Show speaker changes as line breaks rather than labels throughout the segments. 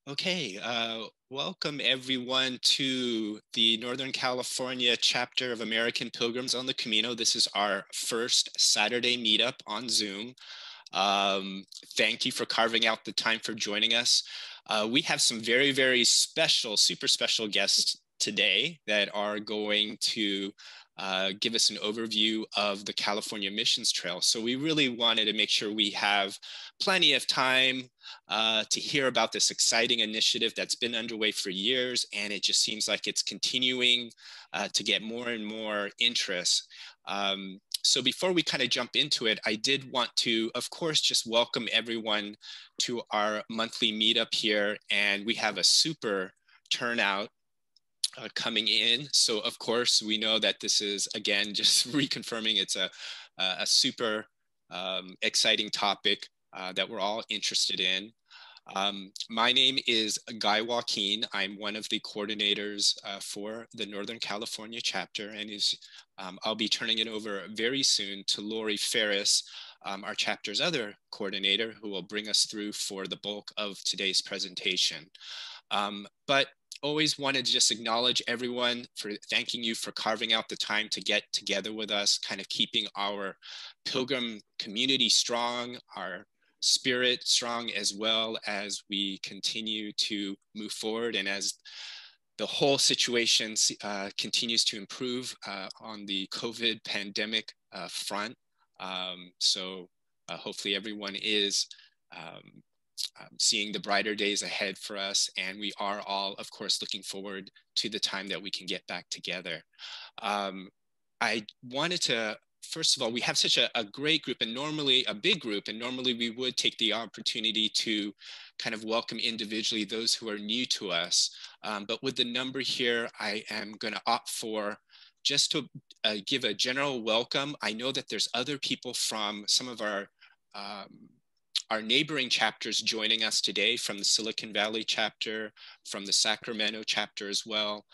Okay, welcome everyone to the Northern California chapter of American Pilgrims on the Camino. This is our first Saturday meetup on Zoom. Um, Thank you for carving out the time for joining us. We have some very, very special, super special guests today that are going to give us an overview of the California Missions Trail. So we really wanted to make sure we have plenty of time to hear about this exciting initiative that's been underway for years, and it just seems like it's continuing to get more and more interest. So before we kind of jump into it, I did want to, of course, just welcome everyone to our monthly meetup here. And we have a super turnout coming in. So of course, we know that this is, again, just reconfirming it's a super exciting topic that we're all interested in. My name is Guy Joaquin. I'm one of the coordinators for the Northern California chapter, and I'll be turning it over very soon to Lori Ferris, our chapter's other coordinator, who will bring us through for the bulk of today's presentation. But always wanted to just acknowledge everyone for thanking you for carving out the time to get together with us, kind of keeping our pilgrim community strong, our spirit strong, as well as we continue to move forward and as the whole situation continues to improve on the COVID pandemic front. So hopefully everyone is seeing the brighter days ahead for us. And we are all, of course, looking forward to the time that we can get back together. I wanted to, first of all, we have such a great group and normally a big group, and normally we would take the opportunity to kind of welcome individually those who are new to us. But with the number here, I am going to opt for just to give a general welcome. I know that there's other people from some of our neighboring chapters joining us today, from the Silicon Valley chapter, from the Sacramento chapter as well.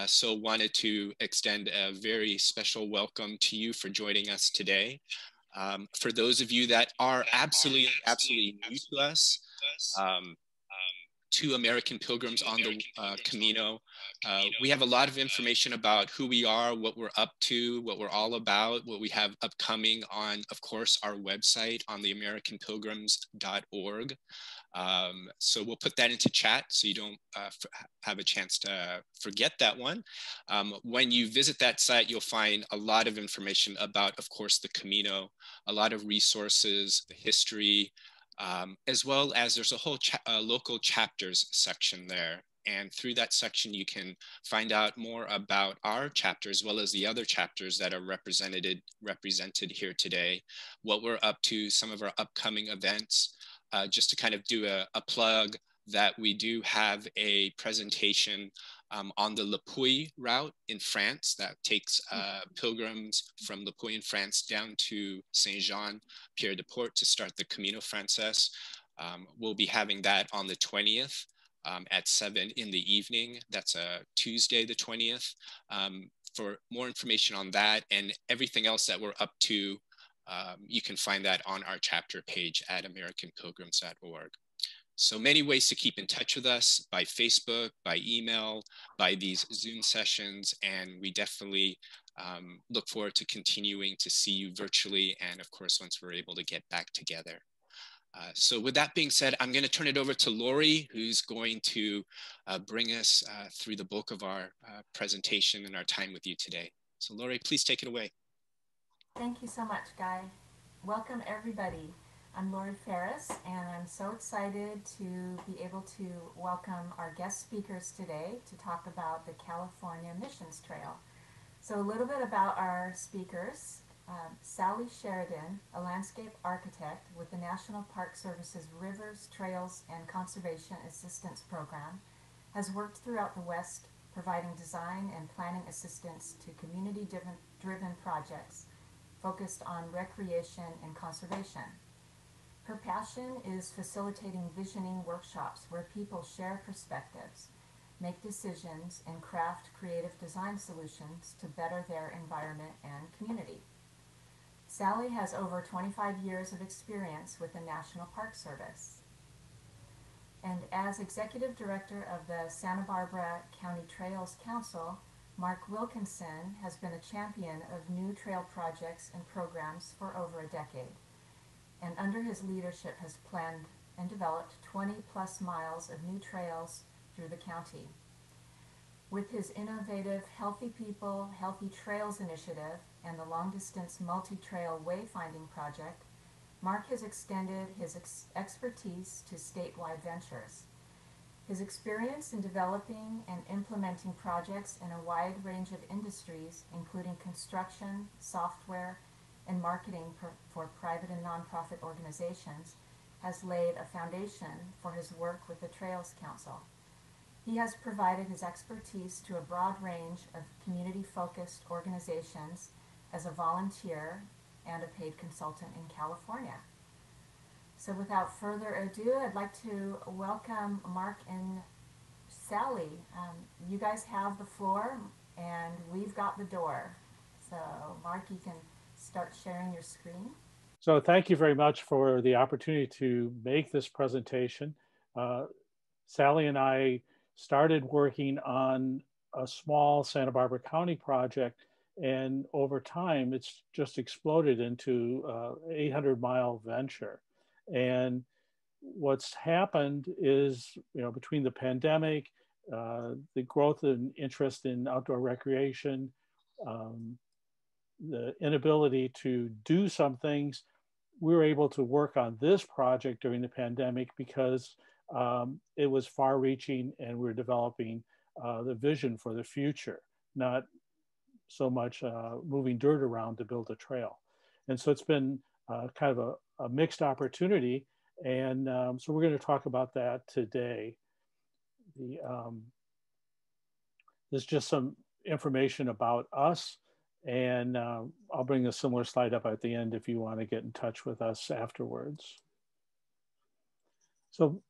So wanted to extend a very special welcome to you for joining us today. For those of you that are absolutely new to us, um, to American Pilgrims on the Camino. We have a lot of information about who we are, what we're up to, what we're all about, what we have upcoming on, of course, our website on the americanpilgrims.org. So we'll put that into chat so you don't have a chance to forget that one. When you visit that site, you'll find a lot of information about, of course, the Camino, a lot of resources, the history, as well as there's a whole local chapters section there. And through that section, you can find out more about our chapter as well as the other chapters that are represented here today, what we're up to, some of our upcoming events. Just to kind of do a plug that we do have a presentation on the Le Puy route in France that takes pilgrims from Le Puy in France down to Saint-Jean-Pied-de-Port to start the Camino Frances. We'll be having that on the 20th at 7 in the evening. That's a Tuesday, the 20th. For more information on that and everything else that we're up to, you can find that on our chapter page at americanpilgrims.org. So many ways to keep in touch with us: by Facebook, by email, by these Zoom sessions, and we definitely look forward to continuing to see you virtually, and of course, once we're able to get back together. So with that being said, I'm going to turn it over to Lori, who's going to bring us through the bulk of our presentation and our time with you today. So Lori, please take it away.
Thank you so much, Guy. Welcome, everybody. I'm Lori Ferris, and I'm so excited to be able to welcome our guest speakers today to talk about the California Missions Trail. So a little bit about our speakers. Sally Sheridan, a landscape architect with the National Park Service's Rivers, Trails, and Conservation Assistance Program, has worked throughout the West providing design and planning assistance to community-driven projects focused on recreation and conservation. Her passion is facilitating visioning workshops where people share perspectives, make decisions, and craft creative design solutions to better their environment and community. Sally has over 25 years of experience with the National Park Service. And as Executive Director of the Santa Barbara County Trails Council, Mark Wilkinson has been a champion of new trail projects and programs for over a decade, and under his leadership has planned and developed 20 plus miles of new trails through the county. With his innovative Healthy People, Healthy Trails initiative and the Long Distance Multi-Trail Wayfinding Project, Mark has extended his expertise to statewide ventures. His experience in developing and implementing projects in a wide range of industries, including construction, software, and marketing for private and nonprofit organizations, has laid a foundation for his work with the Trails Council. He has provided his expertise to a broad range of community-focused organizations as a volunteer and a paid consultant in California. So without further ado, I'd like to welcome Mark and Sally. You guys have the floor and we've got the door. So Mark, you can start sharing your screen.
So thank you very much for the opportunity to make this presentation. Sally and I started working on a small Santa Barbara County project, and over time it's just exploded into an 800-mile venture. And what's happened is, between the pandemic, the growth and interest in outdoor recreation, the inability to do some things, we were able to work on this project during the pandemic because it was far-reaching, and we're developing the vision for the future, not so much moving dirt around to build a trail. And so it's been kind of a mixed opportunity, and so we're going to talk about that today. There's just some information about us, and I'll bring a similar slide up at the end if you want to get in touch with us afterwards. So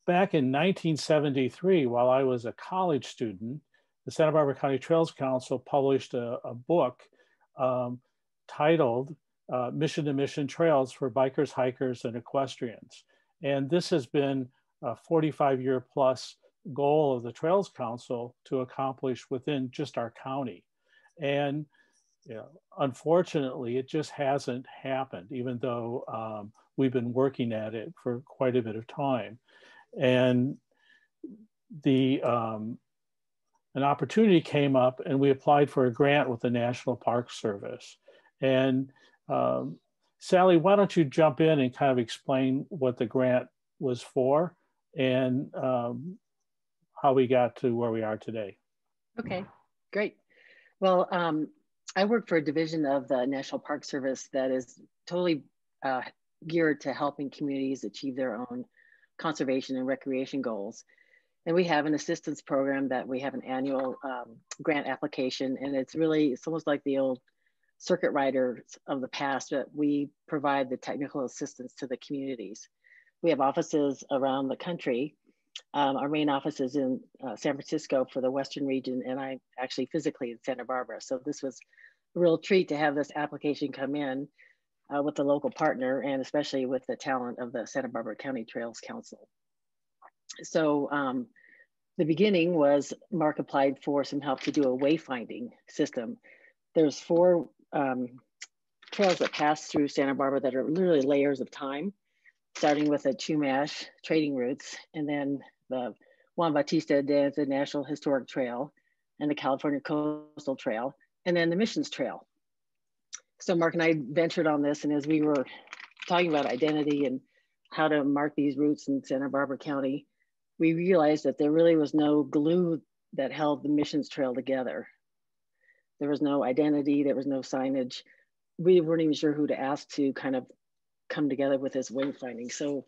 back in 1973, while I was a college student, the Santa Barbara County Trails Council published a book titled Mission to Mission Trails for Bikers, Hikers, and Equestrians. And this has been a 45-year plus goal of the Trails Council to accomplish within just our county. And unfortunately, it just hasn't happened, even though we've been working at it for quite a bit of time. And an opportunity came up, and we applied for a grant with the National Park Service. And Sally, why don't you jump in and kind of explain what the grant was for and how we got to where we are today.
Okay, great. Well, I work for a division of the National Park Service that is totally geared to helping communities achieve their own conservation and recreation goals. And we have an assistance program that we have an annual grant application, and it's almost like the old circuit riders of the past, that we provide the technical assistance to the communities. We have offices around the country. Our main office is in San Francisco for the Western region, and I'm actually physically in Santa Barbara. So this was a real treat to have this application come in with the local partner, and especially with the talent of the Santa Barbara County Trails Council. So the beginning was Mark applied for some help to do a wayfinding system. There's 4 trails that pass through Santa Barbara that are literally layers of time, starting with the Chumash trading routes, and then the Juan Bautista de the National Historic Trail, and the California Coastal Trail, and then the Missions Trail. So Mark and I ventured on this, and as we were talking about identity and how to mark these routes in Santa Barbara County, we realized that there really was no glue that held the Missions Trail together. There was no identity, there was no signage. We weren't even sure who to ask to kind of come together with this wayfinding. So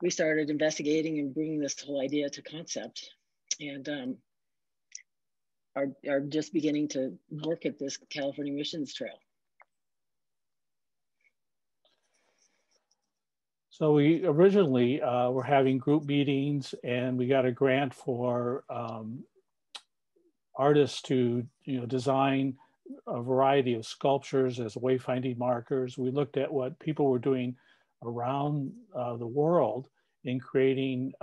we started investigating and bringing this whole idea to concept, and are just beginning to work at this California Missions Trail.
So we originally were having group meetings, and we got a grant for artists to design a variety of sculptures as wayfinding markers. We looked at what people were doing around the world in creating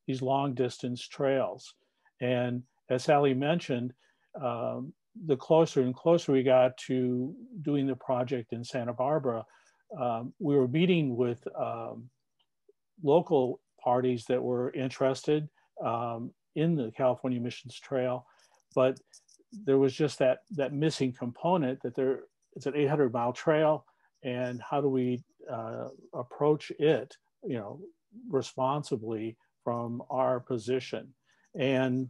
these long distance trails. And as Sally mentioned, the closer and closer we got to doing the project in Santa Barbara, we were meeting with local parties that were interested in the California Missions Trail, but there was just that missing component that it's an 800-mile trail, and how do we approach it, responsibly from our position. And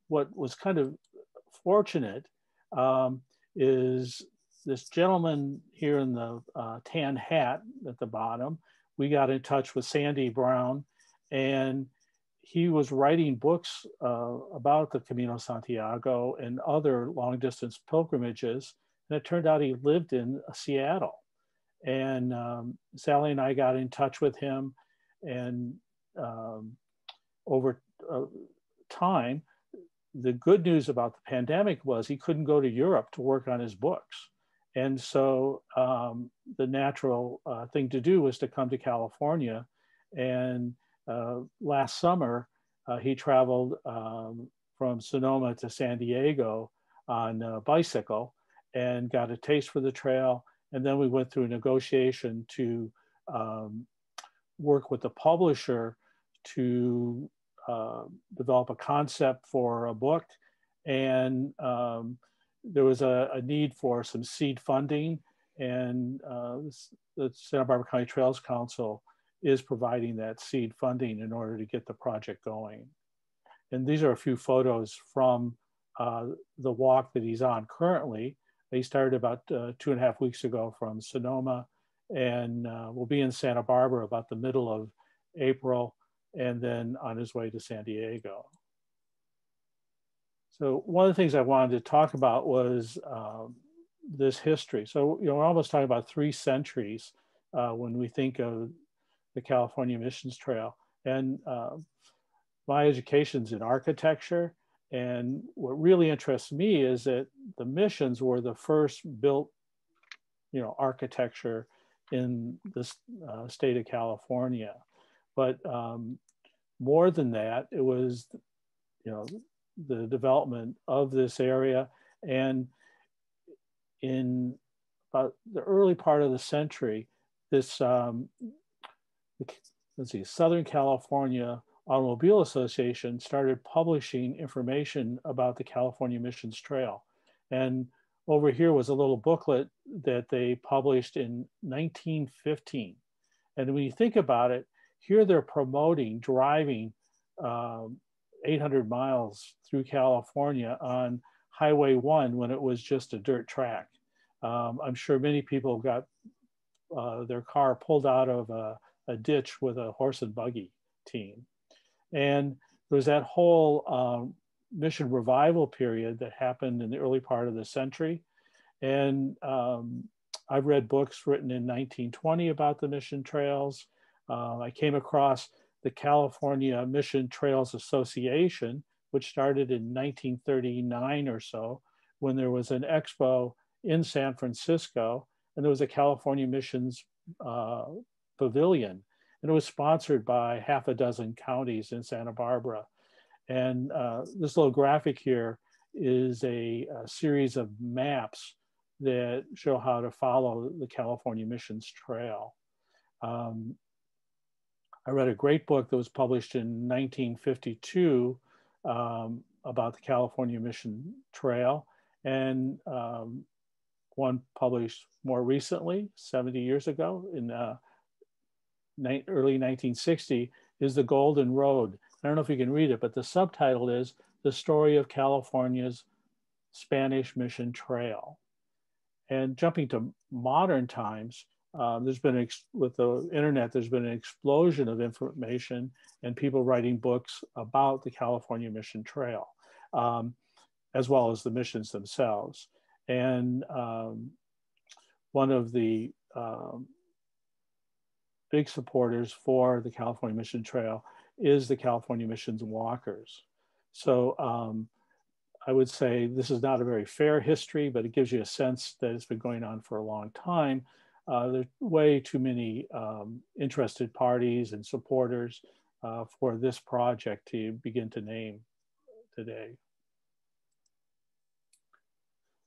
what was kind of fortunate is this gentleman here in the tan hat at the bottom. We got in touch with Sandy Brown, and he was writing books about the Camino Santiago and other long distance pilgrimages. And it turned out he lived in Seattle. And Sally and I got in touch with him, and over time, the good news about the pandemic was he couldn't go to Europe to work on his books. And so the natural thing to do was to come to California. And last summer, he traveled from Sonoma to San Diego on a bicycle and got a taste for the trail. And then we went through a negotiation to work with the publisher to develop a concept for a book. And there was a need for some seed funding, and the Santa Barbara County Trails Council is providing that seed funding in order to get the project going. And these are a few photos from the walk that he's on currently. He started about 2.5 weeks ago from Sonoma, and will be in Santa Barbara about the middle of April, and then on his way to San Diego. So one of the things I wanted to talk about was this history. So, we're almost talking about 3 centuries when we think of the California Missions Trail. And my education's in architecture. And what really interests me is that the missions were the first built, architecture in the state of California. But more than that, it was, the development of this area. And in about the early part of the century, this, Southern California Automobile Association started publishing information about the California Missions Trail. And over here was a little booklet that they published in 1915. And when you think about it, here they're promoting driving 800 miles through California on Highway 1 when it was just a dirt track. I'm sure many people got their car pulled out of a ditch with a horse and buggy team. And there was that whole mission revival period that happened in the early part of the century. And I've read books written in 1920 about the mission trails. I came across the California Mission Trails Association, which started in 1939 or so, when there was an expo in San Francisco, and there was a California Missions pavilion, and it was sponsored by 6 counties in Santa Barbara. And this little graphic here is a series of maps that show how to follow the California Missions Trail. I read a great book that was published in 1952 about the California Mission Trail, and one published more recently, 70 years ago, in early 1960, is The Golden Road. I don't know if you can read it, but the subtitle is The Story of California's Spanish Mission Trail. And jumping to modern times, there's been, with the internet, there's been an explosion of information and people writing books about the California Mission Trail, as well as the missions themselves. And one of the big supporters for the California Mission Trail is the California Missions Walkers. So I would say this is not a very fair history, but it gives you a sense that it's been going on for a long time. there's way too many interested parties and supporters for this project to begin to name today.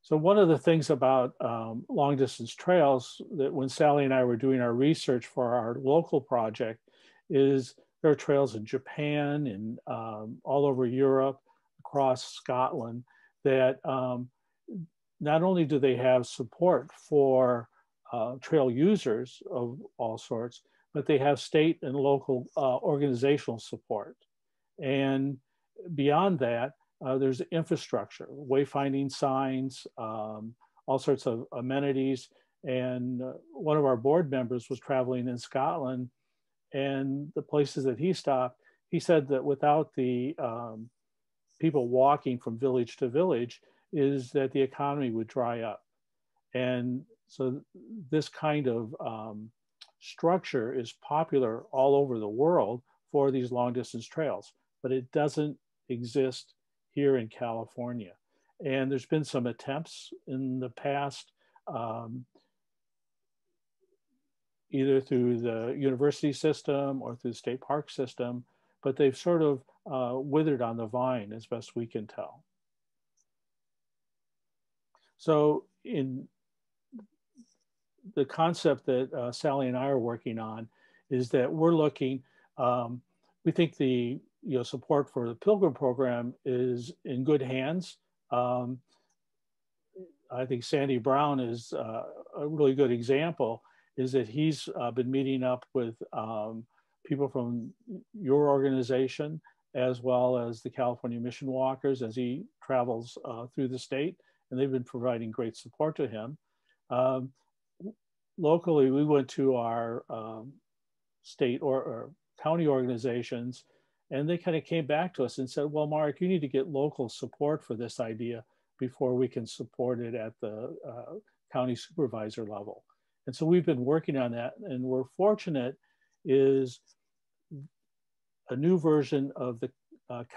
So one of the things about long distance trails that when Sally and I were doing our research for our local project is there are trails in Japan and all over Europe, across Scotland, that not only do they have support for trail users of all sorts, but they have state and local organizational support. And beyond that, there's infrastructure, wayfinding signs, all sorts of amenities. And one of our board members was traveling in Scotland, and the places that he stopped, he said that without the people walking from village to village, is that the economy would dry up. And so this kind of structure is popular all over the world for these long distance trails, but it doesn't exist here in California. And there's been some attempts in the past, either through the university system or through the state park system, but they've sort of withered on the vine as best we can tell. So in the concept that Sally and I are working on is that we're looking, we think the support for the Pilgrim program is in good hands. I think Sandy Brown is a really good example, is that he's been meeting up with people from your organization as well as the California Mission Walkers as he travels through the state, and they've been providing great support to him. Locally, we went to our state or county organizations, and they kind of came back to us and said, well, Mark, you need to get local support for this idea before we can support it at the county supervisor level. And so we've been working on that, and we're fortunate is a new version of the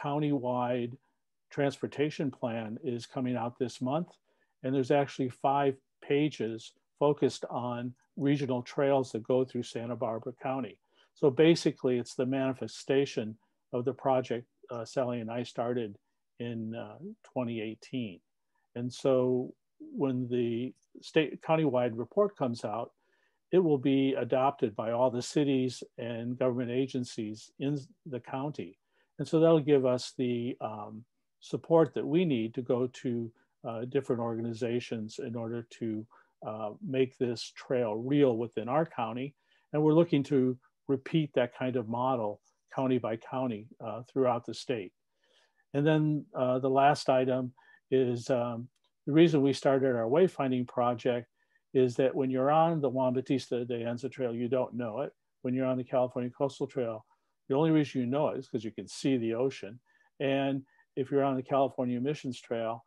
county-wide transportation plan is coming out this month. And there's actually 5 pages focused on regional trails that go through Santa Barbara County. So basically it's the manifestation of the project Sally and I started in 2018. And so when the state countywide report comes out, it will be adopted by all the cities and government agencies in the county. And so that'll give us the support that we need to go to different organizations in order to make this trail real within our county. And we're looking to repeat that kind of model county by county throughout the state. And then the last item is the reason we started our wayfinding project is that when you're on the Juan Bautista de Anza Trail, you don't know it. When you're on the California Coastal Trail, the only reason you know it is because you can see the ocean. And if you're on the California Missions Trail,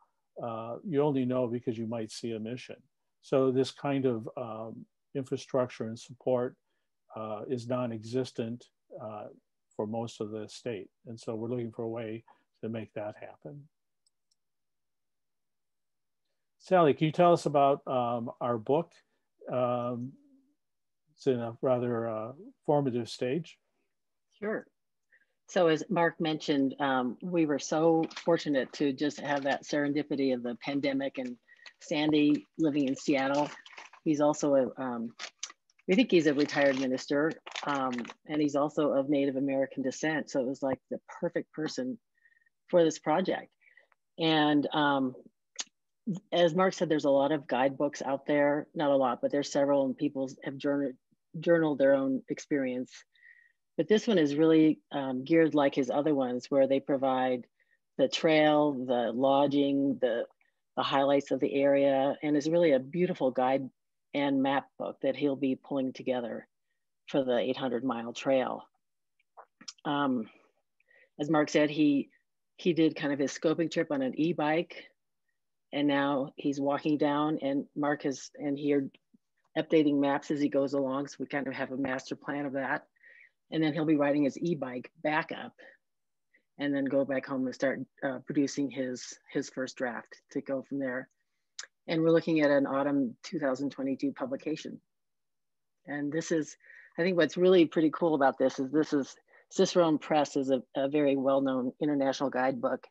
you only know because you might see a mission. So this kind of infrastructure and support is non-existent for most of the state. And so we're looking for a way to make that happen. Sally, can you tell us about our book? It's in a rather formative stage.
Sure. So as Mark mentioned, we were so fortunate to just have that serendipity of the pandemic, and Sandy living in Seattle. He's also we think he's a retired minister, and he's also of Native American descent. So it was like the perfect person for this project. And as Mark said, there's a lot of guidebooks out there, not a lot, but there's several, and people have journaled their own experience. But this one is really geared like his other ones, where they provide the trail, the lodging, the highlights of the area, and is really a beautiful guide and map book that he'll be pulling together for the 800-mile trail. As Mark said, he did kind of his scoping trip on an e-bike, and now he's walking down, and Mark and he are updating maps as he goes along, so we kind of have a master plan of that. And then he'll be riding his e-bike back up and then go back home and start producing his first draft to go from there. And we're looking at an autumn 2022 publication. And this is, I think what's really pretty cool about this is Cicerone Press is a very well-known international guidebook,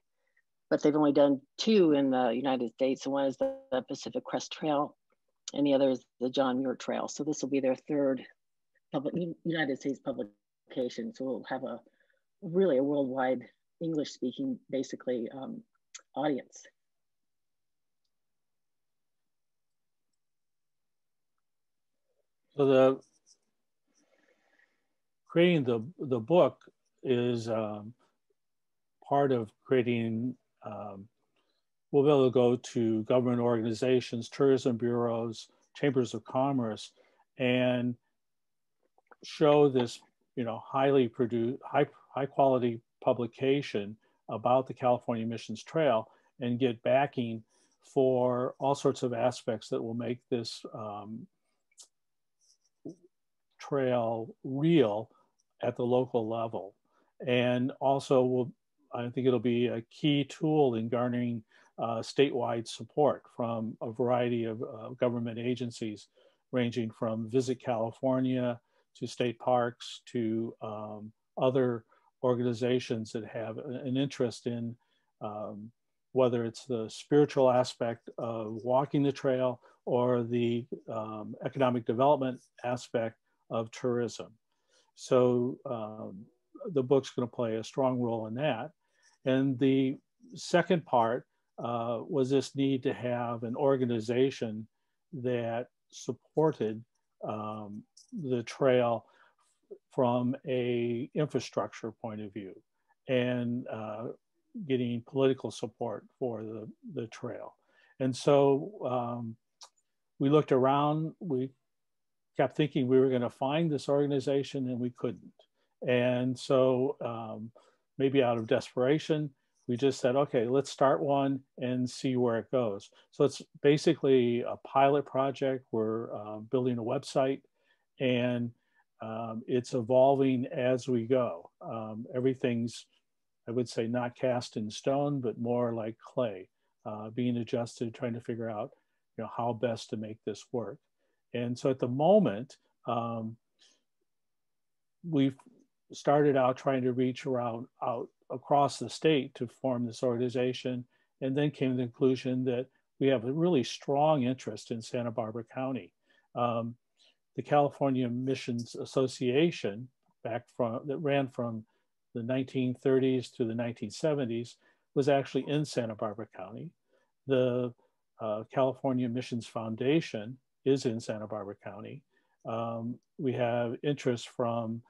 but they've only done 2 in the United States. One is the Pacific Crest Trail, and the other is the John Muir Trail. So this will be their 3rd United States publication. So we'll have really a worldwide English-speaking, basically, audience.
So creating the book is part of creating. We'll be able to go to government organizations, tourism bureaus, chambers of commerce, and show this, highly produced, high quality publication about the California Missions Trail, and get backing for all sorts of aspects that will make this trail real at the local level. And also I think it'll be a key tool in garnering statewide support from a variety of government agencies, ranging from Visit California to state parks to other organizations that have an interest in whether it's the spiritual aspect of walking the trail or the economic development aspect of tourism. So the book's going to play a strong role in that. And the second part was this need to have an organization that supported the trail from a infrastructure point of view, and getting political support for the trail. And so we looked around, we kept thinking we were going to find this organization, and we couldn't. And so maybe out of desperation, we just said, okay, let's start one and see where it goes. So it's basically a pilot project. We're building a website, and it's evolving as we go. Everything's, I would say, not cast in stone, but more like clay, being adjusted, trying to figure out, how best to make this work. And so at the moment, we've started out trying to reach out across the state to form this organization, and then came to the conclusion that we have a really strong interest in Santa Barbara County. The California Missions Association, that ran from the 1930s to the 1970s, was actually in Santa Barbara County. The California Missions Foundation is in Santa Barbara County. We have interest from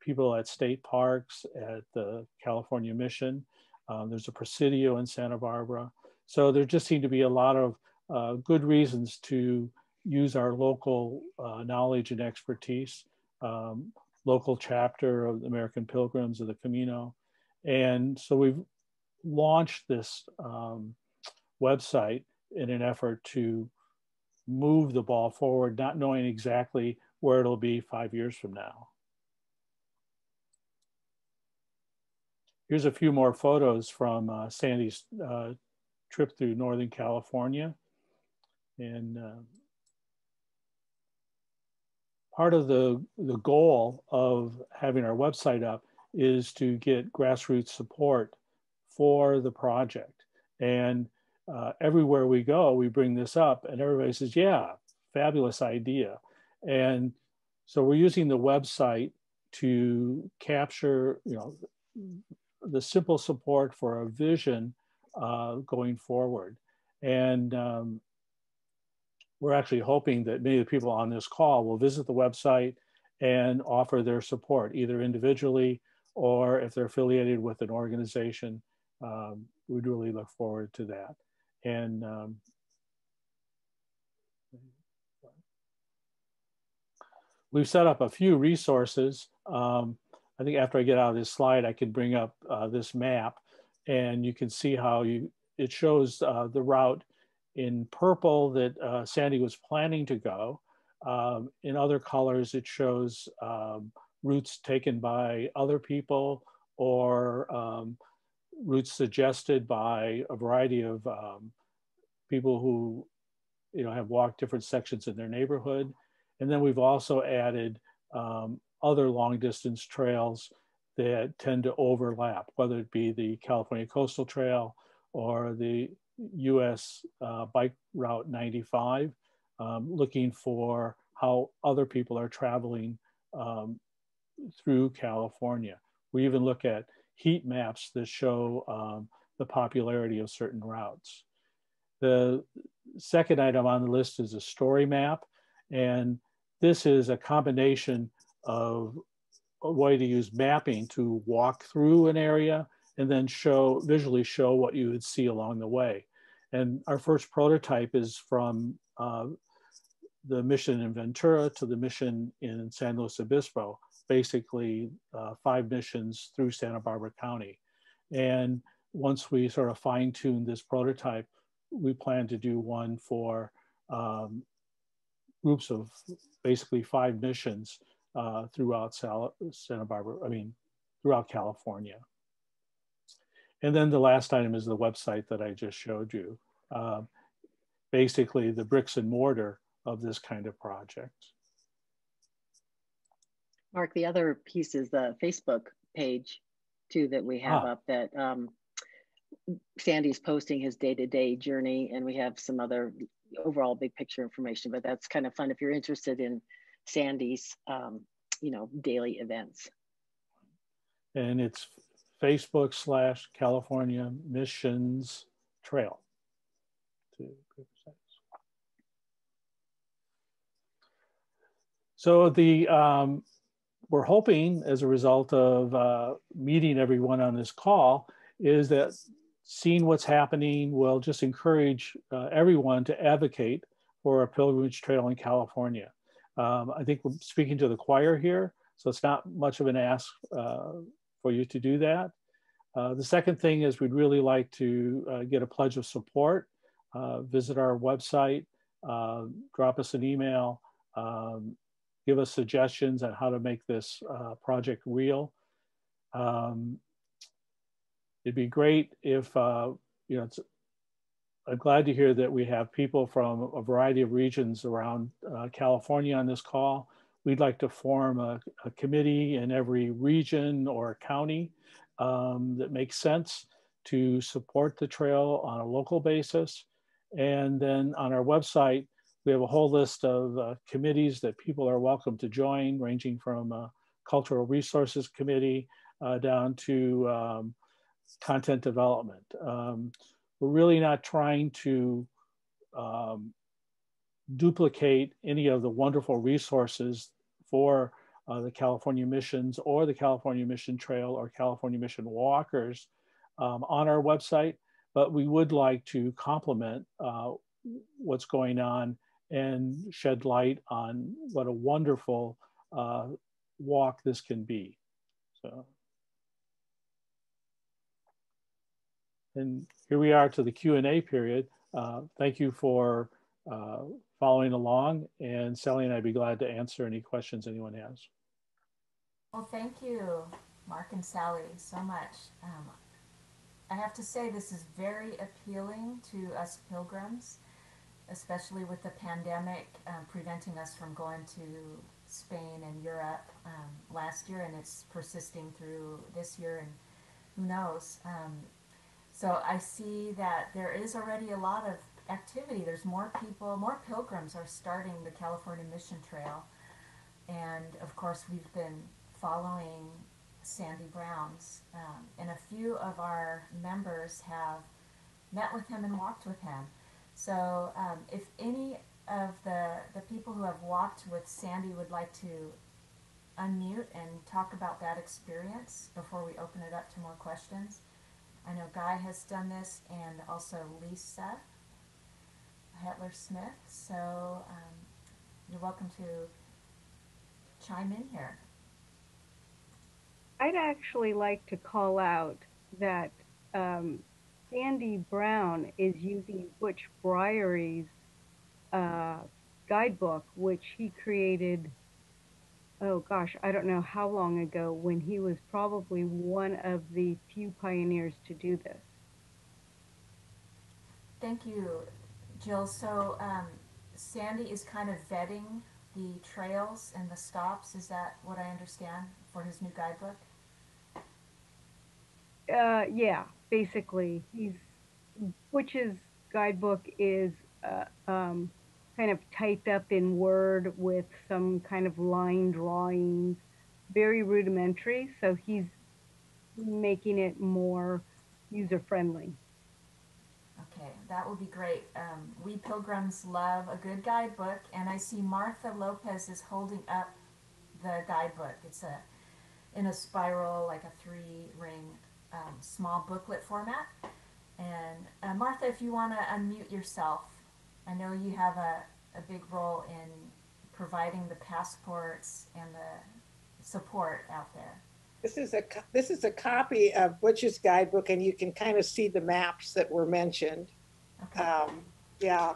people at state parks, at the California Mission. There's a Presidio in Santa Barbara. So there just seem to be a lot of good reasons to use our local knowledge and expertise, local chapter of the American Pilgrims of the Camino. And so we've launched this website in an effort to move the ball forward, not knowing exactly where it'll be 5 years from now. Here's a few more photos from Sandy's trip through Northern California. And part of the goal of having our website up is to get grassroots support for the project. And everywhere we go, we bring this up, and everybody says, yeah, fabulous idea. And so we're using the website to capture, the simple support for a vision going forward. And we're actually hoping that many of the people on this call will visit the website and offer their support, either individually or if they're affiliated with an organization. We'd really look forward to that. And we've set up a few resources. I think after I get out of this slide, I can bring up this map, and you can see how it shows the route in purple that Sandy was planning to go. In other colors, it shows routes taken by other people, or routes suggested by a variety of people who have walked different sections in their neighborhood. And then we've also added other long distance trails that tend to overlap, whether it be the California Coastal Trail or the US Bike Route 95, looking for how other people are traveling through California. We even look at heat maps that show the popularity of certain routes. The second item on the list is a story map. And this is a combination of a way to use mapping to walk through an area and then visually show what you would see along the way. And our first prototype is from the mission in Ventura to the mission in San Luis Obispo, basically 5 missions through Santa Barbara County. And once we sort of fine tune this prototype, we plan to do one for groups of basically 5 missions throughout Santa Barbara, throughout California. And then the last item is the website that I just showed you. Basically the bricks and mortar of this kind of project.
Mark, the other piece is the Facebook page too that we have up that Sandy's posting his day-to-day journey, and we have some other overall big picture information, but that's kind of fun if you're interested in Sandy's daily events.
And it's Facebook/California Missions Trail. So we're hoping, as a result of meeting everyone on this call, is that seeing what's happening will just encourage everyone to advocate for a pilgrimage trail in California. I think we're speaking to the choir here, so it's not much of an ask for you to do that. The second thing is we'd really like to get a pledge of support. Visit our website, drop us an email, give us suggestions on how to make this project real. It'd be great if, I'm glad to hear that we have people from a variety of regions around California on this call. We'd like to form a committee in every region or county that makes sense to support the trail on a local basis. And then on our website, we have a whole list of committees that people are welcome to join, ranging from a cultural resources committee down to content development. We're really not trying to duplicate any of the wonderful resources for the California missions or the California Mission Trail or California Mission Walkers on our website, but we would like to complement what's going on and shed light on what a wonderful walk this can be. So, and here we are to the Q&A period. Thank you for following along, and Sally and I'd be glad to answer any questions anyone has.
Well, thank you, Mark and Sally, so much. I have to say this is very appealing to us pilgrims, especially with the pandemic preventing us from going to Spain and Europe last year, and it's persisting through this year, and who knows. So I see that there is already a lot of activity. There's more people, more pilgrims are starting the California Mission Trail. And of course, we've been following Sandy Brown's, and a few of our members have met with him and walked with him. So if any of the people who have walked with Sandy would like to unmute and talk about that experience before we open it up to more questions. I know Guy has done this, and also Lisa Hetler Smith. So you're welcome to chime in here.
I'd actually like to call out that Sandy Brown is using Butch Briery's guidebook, which he created, oh gosh, I don't know how long ago, when he was probably one of the few pioneers to do this.
Thank you, Jill. So Sandy is kind of vetting the trails and the stops. Is that what I understand for his new guidebook?
Yeah, basically, Butch's guidebook is kind of typed up in Word with some kind of line drawings, very rudimentary. So he's making it more user friendly.
Okay, that would be great. We pilgrims love a good guidebook, and I see Martha Lopez is holding up the guidebook. It's in a spiral, like a three-ring small booklet format. And Martha, if you want to unmute yourself, I know you have a big role in providing the passports and the support out there.
This is a copy of Butch's guidebook, and you can kind of see the maps that were mentioned.
Okay.
Yeah.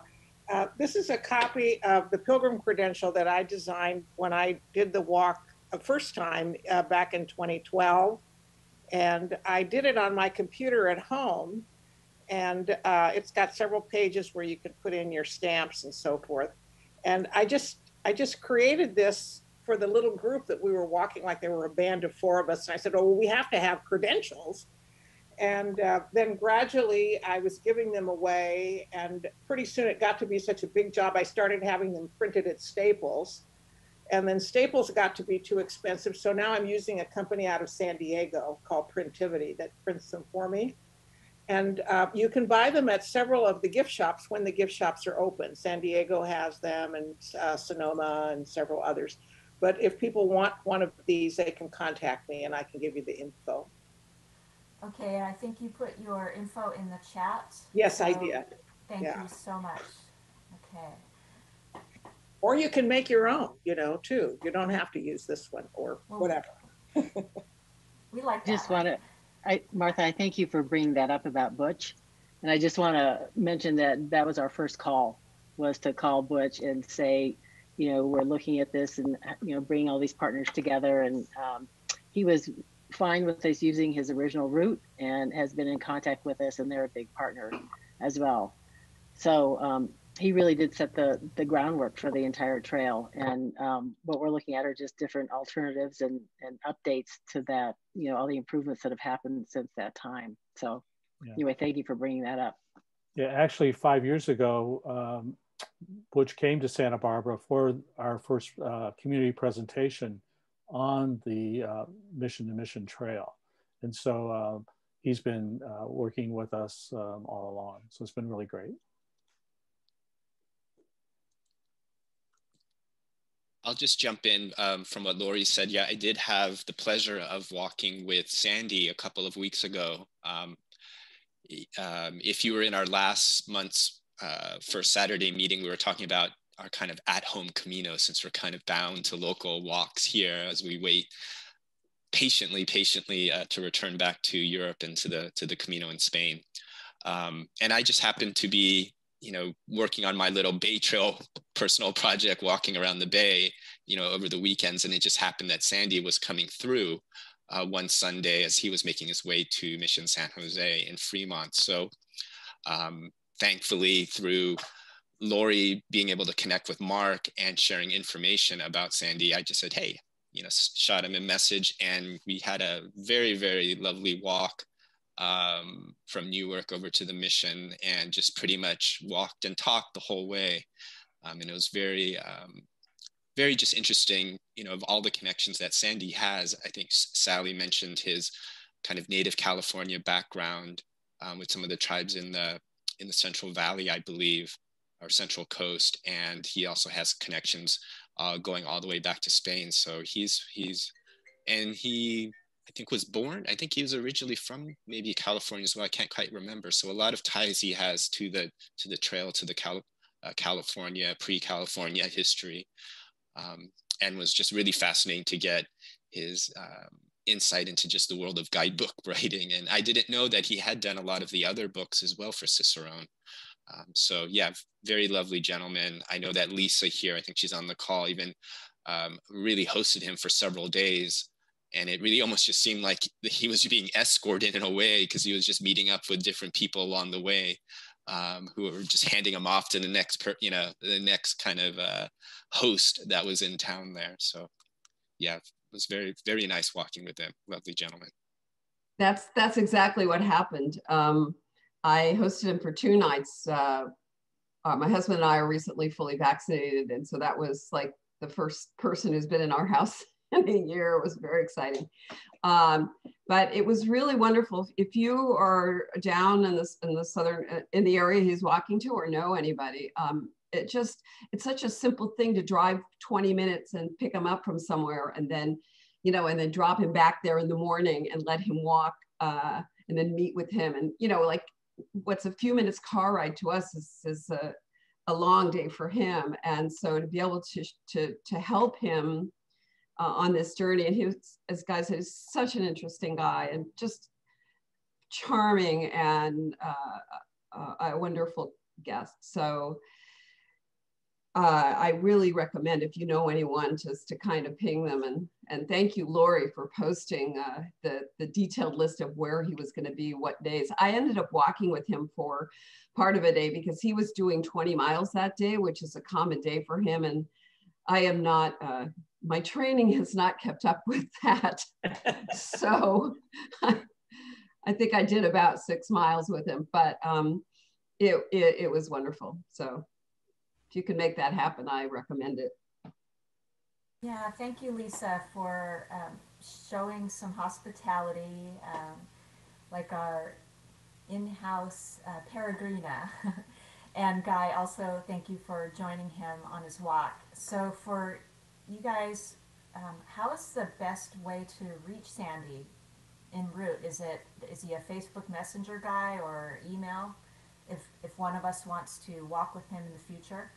This is a copy of the Pilgrim Credential that I designed when I did the walk the first time back in 2012. And I did it on my computer at home. And it's got several pages where you can put in your stamps and so forth. And I just created this for the little group that we were walking, like there were a band of four of us. And I said, oh, well, we have to have credentials. And then gradually I was giving them away. And pretty soon it got to be such a big job, I started having them printed at Staples. And then Staples got to be too expensive. So now I'm using a company out of San Diego called Printivity that prints them for me. And you can buy them at several of the gift shops when the gift shops are open. San Diego has them, and Sonoma, and several others. But if people want one of these, they can contact me and I can give you the info.
Okay, and I think you put your info in the chat.
Yes,
so
I did.
Thank you so much. Okay.
Or you can make your own, too. You don't have to use this one or whatever.
We like that.
Just want to, Martha, I thank you for bringing that up about Butch. And I just want to mention that that was our first call, was to call Butch and say, we're looking at this and, bringing all these partners together. And he was fine with us using his original route and has been in contact with us, and they're a big partner as well. So he really did set the groundwork for the entire trail. And what we're looking at are just different alternatives and updates to that, all the improvements that have happened since that time. So anyway, thank you for bringing that up.
Yeah, actually 5 years ago, Butch came to Santa Barbara for our first community presentation on the Mission to Mission Trail. And so he's been working with us all along. So it's been really great.
I'll just jump in from what Lori said. Yeah, I did have the pleasure of walking with Sandy a couple of weeks ago. If you were in our last month's first Saturday meeting, we were talking about our kind of at-home Camino, since we're kind of bound to local walks here as we wait patiently to return back to Europe and to the Camino in Spain. And I just happened to be working on my little Bay Trail personal project, walking around the Bay, over the weekends. And it just happened that Sandy was coming through one Sunday as he was making his way to Mission San Jose in Fremont. So thankfully, through Lori being able to connect with Mark and sharing information about Sandy, I just said, hey, shot him a message, and we had a very, very lovely walk from Newark over to the Mission, and just pretty much walked and talked the whole way. And it was very, very just interesting, of all the connections that Sandy has. I think Sally mentioned his kind of native California background with some of the tribes in the Central Valley, I believe, or Central Coast. And he also has connections going all the way back to Spain. So he I think was born, I think he was originally from maybe California as well. I can't quite remember. So a lot of ties he has to the trail, to the California, pre-California history. And was just really fascinating to get his insight into just the world of guidebook writing. And I didn't know that he had done a lot of the other books as well for Cicerone. So yeah, very lovely gentleman. I know that Lisa here, I think she's on the call, even really hosted him for several days. And it really almost just seemed like he was being escorted in a way, because he was just meeting up with different people along the way. who were just handing them off to the next, the next kind of host that was in town there. So yeah, it was very, very nice walking with them. Lovely gentlemen.
That's exactly what happened. I hosted him for 2 nights. My husband and I are recently fully vaccinated, and so that was like the first person who's been in our house in a year. It was very exciting. But it was really wonderful. If you are down in the southern, in the area he's walking to, or know anybody, it's such a simple thing to drive 20 minutes and pick him up from somewhere, and then, and then drop him back there in the morning and let him walk, and then meet with him. And, like what's a few minutes car ride to us is a long day for him. And so to be able to help him on this journey, and he was, as Guy said, he's such an interesting guy and just charming and a wonderful guest. So I really recommend, if you know anyone, just to kind of ping them. And thank you, Lori, for posting the detailed list of where he was going to be, what days. I ended up walking with him for part of a day because he was doing 20 miles that day, which is a common day for him. And I am not, my training has not kept up with that. So I think I did about 6 miles with him, but it was wonderful. So if you can make that happen, I recommend it.
Yeah, thank you, Lisa, for showing some hospitality, like our in-house Peregrina. And Guy, also thank you for joining him on his walk. So for you guys, how is the best way to reach Sandy en route? Is he a Facebook Messenger guy or email? If one of us wants to walk with him in the future?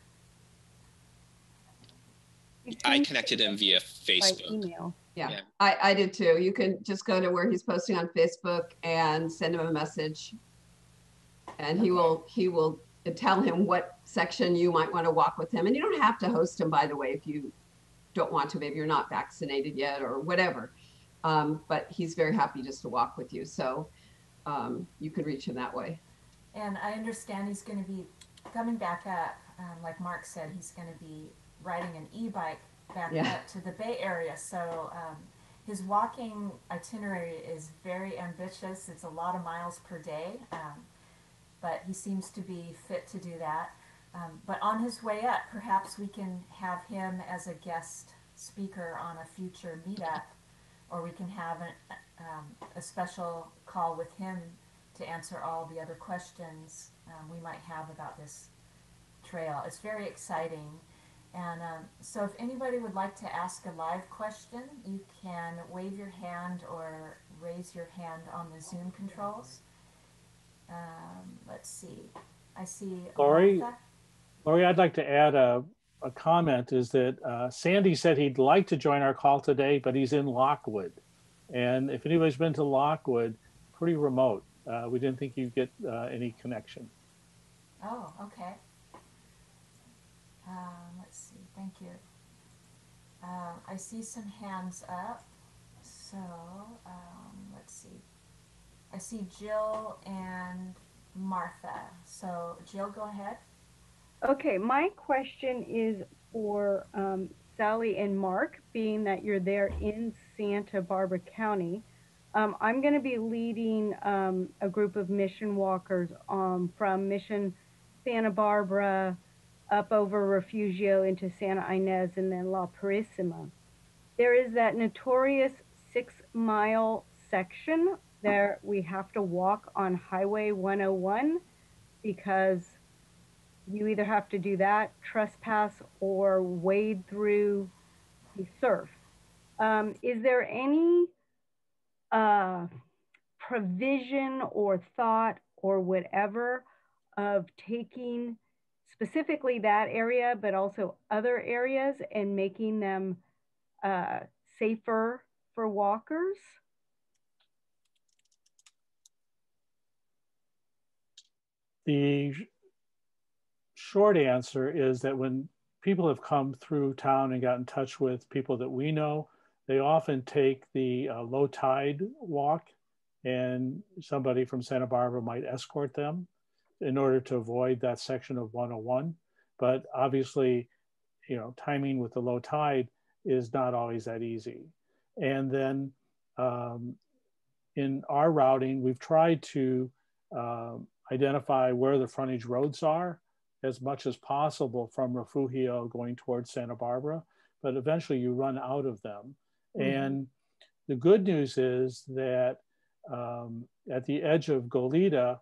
I connected him via Facebook.
By email.
Yeah. I did too. You can just go to where he's posting on Facebook and send him a message, and he will tell him what section you might want to walk with him. And you don't have to host him, by the way, if you don't want to. Maybe you're not vaccinated yet or whatever. But he's very happy just to walk with you. So you can reach him that way.
And I understand he's going to be coming back up. Like Mark said, he's going to be riding an e-bike back up to the Bay Area. So his walking itinerary is very ambitious. It's a lot of miles per day, but he seems to be fit to do that. But on his way up, perhaps we can have him as a guest speaker on a future meetup, or we can have a special call with him to answer all the other questions we might have about this trail. It's very exciting. And so if anybody would like to ask a live question, you can wave your hand or raise your hand on the Zoom controls. Let's see. I see
Lori,
Martha.
Lori, I'd like to add a comment, is that Sandy said he'd like to join our call today, but he's in Lockwood. And if anybody's been to Lockwood, pretty remote. We didn't think you'd get any connection.
Oh, okay. Let's see. Thank you. I see some hands up. So let's see. I see Jill and Martha. So Jill, go ahead.
Okay, my question is for Sally and Mark, being that you're there in Santa Barbara County. I'm going to be leading a group of mission walkers from Mission Santa Barbara up over Refugio into Santa Ynez and then La Purísima. There is that notorious 6-mile section there we have to walk on Highway 101 because you either have to do that, trespass, or wade through the surf. Is there any provision or thought or whatever of taking specifically that area, but also other areas, and making them safer for walkers?
The short answer is that when people have come through town and got in touch with people that we know, they often take the low tide walk, and somebody from Santa Barbara might escort them. in order to avoid that section of 101. But obviously, timing with the low tide is not always that easy. And then in our routing, we've tried to identify where the frontage roads are as much as possible from Refugio going towards Santa Barbara, but eventually you run out of them. Mm-hmm. And the good news is that at the edge of Goleta,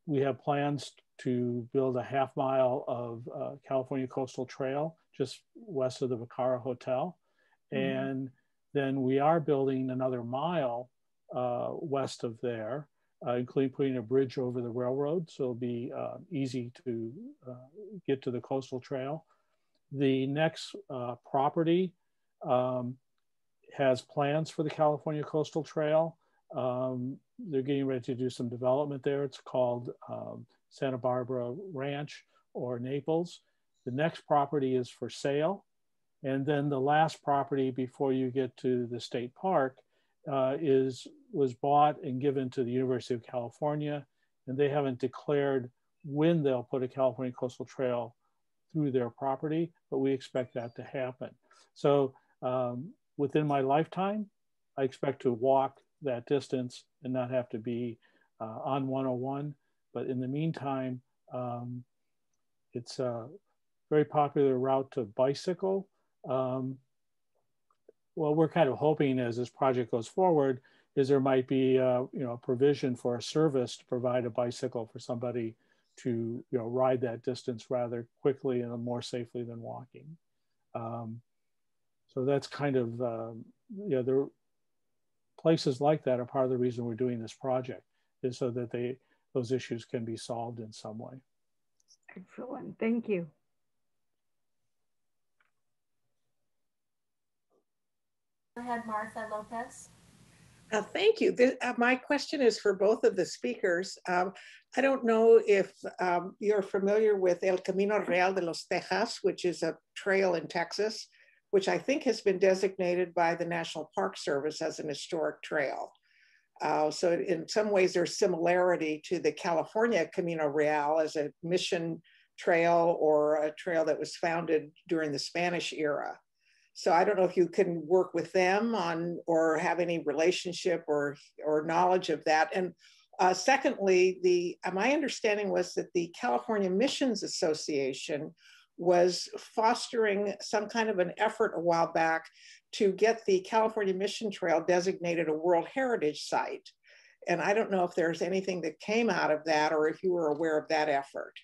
we have plans to build a half mile of California Coastal Trail just west of the Vacara Hotel. Mm-hmm. And then we are building another mile west of there, including putting a bridge over the railroad, so it'll be easy to get to the coastal trail. The next property has plans for the California Coastal Trail. They're getting ready to do some development there. It's called Santa Barbara Ranch or Naples. The next property is for sale. And then the last property before you get to the state park was bought and given to the University of California, and they haven't declared when they'll put a California Coastal Trail through their property, but we expect that to happen. So within my lifetime, I expect to walk that distance and not have to be on 101. But in the meantime, it's a very popular route to bicycle. Well, we're kind of hoping as this project goes forward is there might be a provision for a service to provide a bicycle for somebody to ride that distance rather quickly and more safely than walking. So that's kind of there places like that are part of the reason we're doing this project, is so that those issues can be solved in some way.
Excellent, thank you.
Go ahead, Martha Lopez.
Thank you. My question is for both of the speakers. I don't know if you're familiar with El Camino Real de los Tejas, which is a trail in Texas, which I think has been designated by the National Park Service as an historic trail. So in some ways there's similarity to the California Camino Real as a mission trail or a trail that was founded during the Spanish era. So I don't know if you can work with them on or have any relationship or knowledge of that. And secondly, my understanding was that the California Missions Association was fostering some kind of an effort a while back to get the California Mission Trail designated a World Heritage Site. And I don't know if there's anything that came out of that or if you were aware of that effort.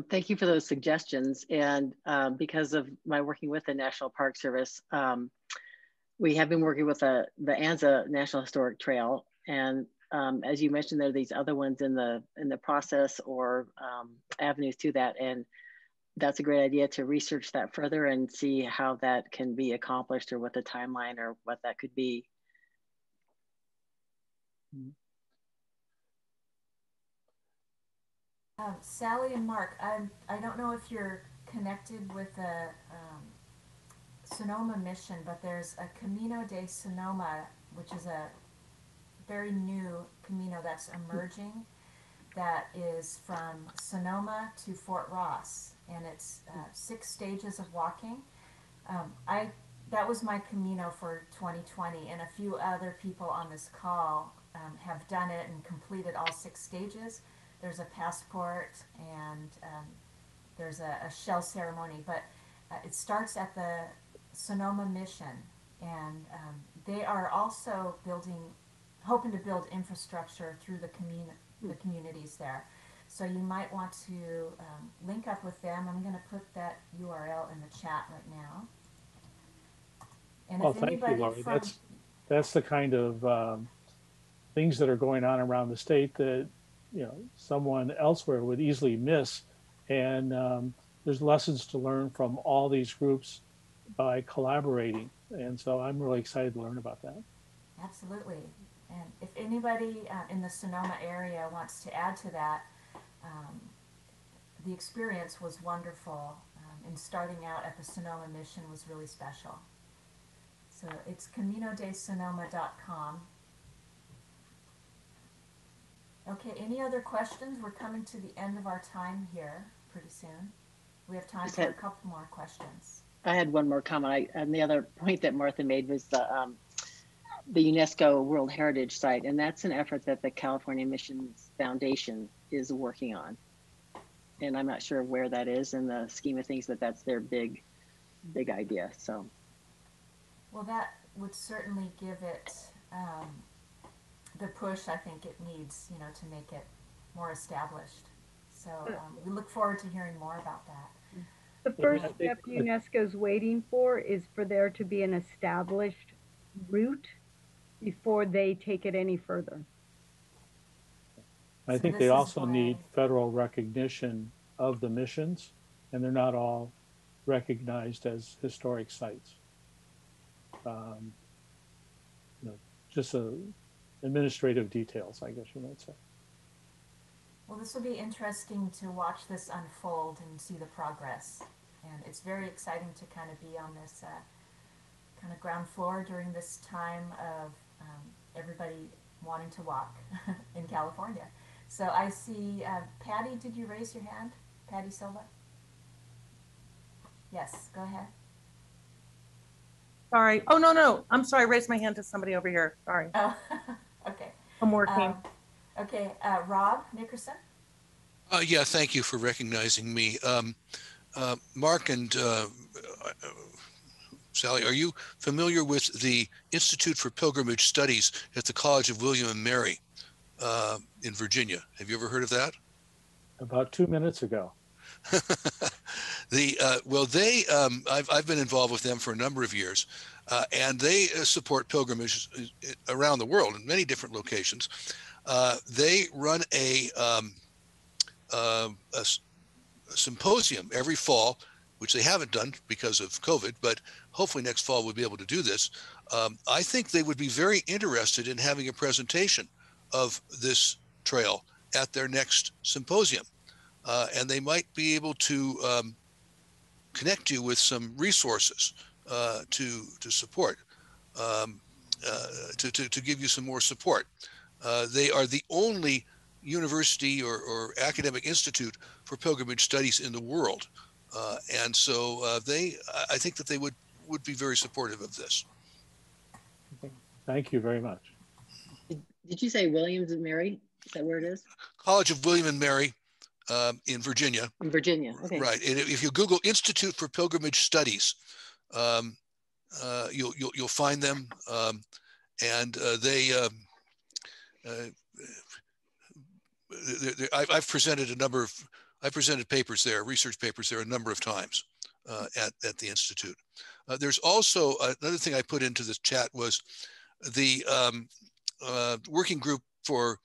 Thank you for those suggestions. And because of my working with the National Park Service, we have been working with the Anza National Historic Trail. And as you mentioned, there are these other ones in the process or avenues to that. And that's a great idea to research that further and see how that can be accomplished or what the timeline or what that could be.
Sally and Mark, I don't know if you're connected with the Sonoma mission, but there's a Camino de Sonoma, which is a very new Camino that's emerging, that is from Sonoma to Fort Ross, and it's 6 stages of walking. That was my Camino for 2020, and a few other people on this call have done it and completed all 6 stages. There's a passport and there's a shell ceremony, but it starts at the Sonoma Mission, and they are also hoping to build infrastructure through the communities there. So you might want to link up with them. I'm going to put that URL in the chat right now. And
well, thank you, Laurie. That's the kind of things that are going on around the state that someone elsewhere would easily miss. And there's lessons to learn from all these groups by collaborating. And so I'm really excited to learn about that.
Absolutely. And if anybody in the Sonoma area wants to add to that, the experience was wonderful. And starting out at the Sonoma Mission was really special. So it's CaminoDeSonoma.com. Okay, any other questions? We're coming to the end of our time here pretty soon. We have time for a couple more questions.
I had one more comment. And the other point that Martha made was the UNESCO World Heritage Site, and that's an effort that the California Missions Foundation is working on. And I'm not sure where that is in the scheme of things, but that's their big idea. So,
well, that would certainly give it the push I think it needs, you know, to make it more established. So we look forward to hearing more about that.
The first step UNESCO's waiting for is for there to be an established route before they take it any further.
I think they also need federal recognition of the missions, and they're not all recognized as historic sites. You know, just administrative details, I guess you might say.
Well, this will be interesting to watch this unfold and see the progress. And it's very exciting to kind of be on this kind of ground floor during this time of everybody wanting to walk in California. So I see, Patty, did you raise your hand? Patty Silva? Yes, go ahead.
Sorry. Oh, no. I'm sorry. I raised my hand to somebody over here. Sorry.
Oh, okay.
I'm working.
Okay, Rob Nickerson?
Yeah, thank you for recognizing me. Mark and Sally, are you familiar with the Institute for Pilgrimage Studies at the College of William and Mary in Virginia? Have you ever heard of that?
About 2 minutes ago.
I've been involved with them for a number of years, and they support pilgrimage around the world in many different locations. They run a symposium every fall, which they haven't done because of COVID, but hopefully next fall we'll be able to do this. I think they would be very interested in having a presentation of this trail at their next symposium. And they might be able to connect you with some resources to support, to give you some more support. They are the only university or academic institute for pilgrimage studies in the world. And so I think that they would be very supportive of this.
Thank you very much.
Did you say Williams and Mary? Is that where it is?
College of William and Mary in Virginia.
In Virginia, okay.
Right, and if you Google Institute for Pilgrimage Studies, you'll find them, and I've presented papers there, research papers there a number of times at the Institute. There's also another thing I put into the chat was the working group for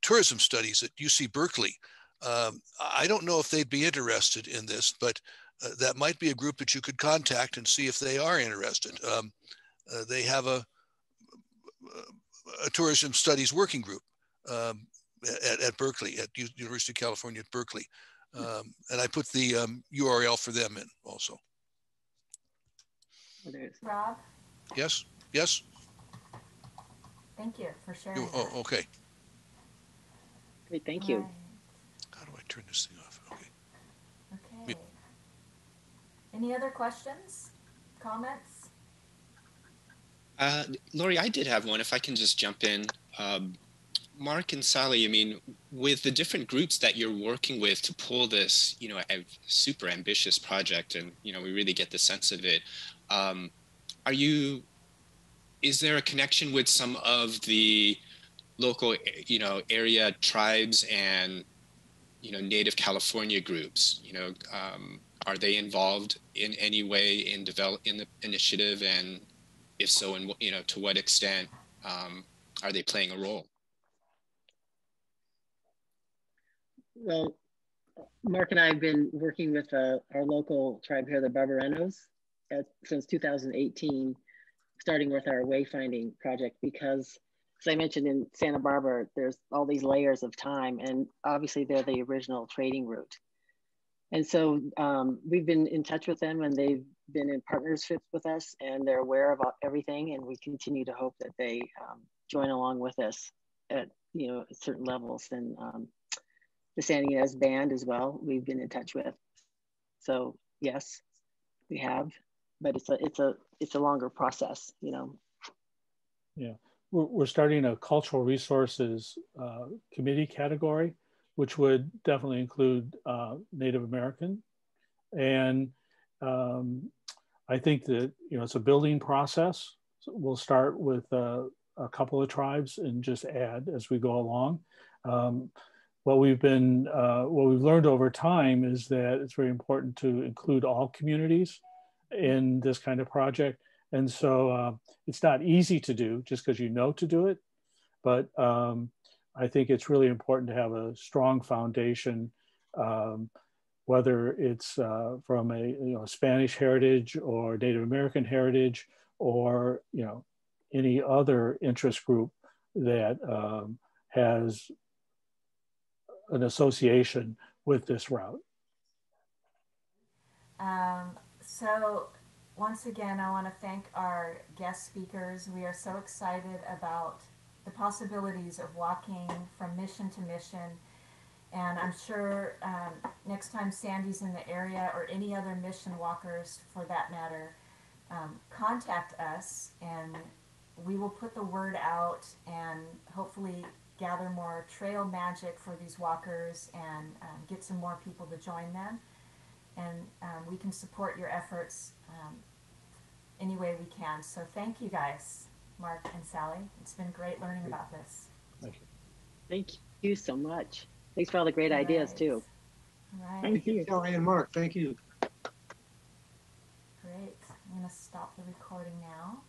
tourism studies at UC Berkeley. I don't know if they'd be interested in this, but that might be a group that you could contact and see if they are interested. They have a tourism studies working group at Berkeley, at University of California at Berkeley. And I put the URL for them in also.
Rob?
Yes, yes?
Thank you for sharing.
Oh, okay.
Great, thank you.
Right.
How do I turn this thing off? Okay.
Okay. Any other questions, comments?
Lori, I did have one, if I can just jump in. Mark and Sally, I mean, with the different groups that you're working with to pull this, you know, a super ambitious project, and, you know, we really get the sense of it. Is there a connection with some of the local, you know, area tribes and, you know, Native California groups? You know, are they involved in any way in the initiative, and if so, and you know, to what extent are they playing a role?
Well, Mark and I have been working with our local tribe here, the Barbarenos, since 2018, starting with our wayfinding project, because as I mentioned in Santa Barbara, there's all these layers of time, and obviously they're the original trading route. And so we've been in touch with them, and they've been in partnerships with us, and they're aware of everything, and we continue to hope that they join along with us at certain levels. And the San Ynez band as well, we've been in touch with. So yes, we have, but it's a longer process,
Yeah, we're starting a cultural resources committee category, which would definitely include Native American. And I think that, it's a building process. So we'll start with a couple of tribes and just add as we go along. What we've learned over time is that it's very important to include all communities in this kind of project. And so it's not easy to do just because you know to do it. But I think it's really important to have a strong foundation, whether it's from a Spanish heritage or Native American heritage, or any other interest group that has an association with this route.
So once again, I want to thank our guest speakers. We are so excited about the possibilities of walking from mission to mission. And I'm sure next time Sandy's in the area, or any other mission walkers for that matter, contact us and we will put the word out and hopefully gather more trail magic for these walkers and get some more people to join them. And we can support your efforts any way we can. So thank you guys, Mark and Sally. It's been great learning about this.
Thank you.
Thank you so much. Thanks for all the great ideas too.
Right.
Thank you, Sally and Mark. Thank you.
Great. I'm going to stop the recording now.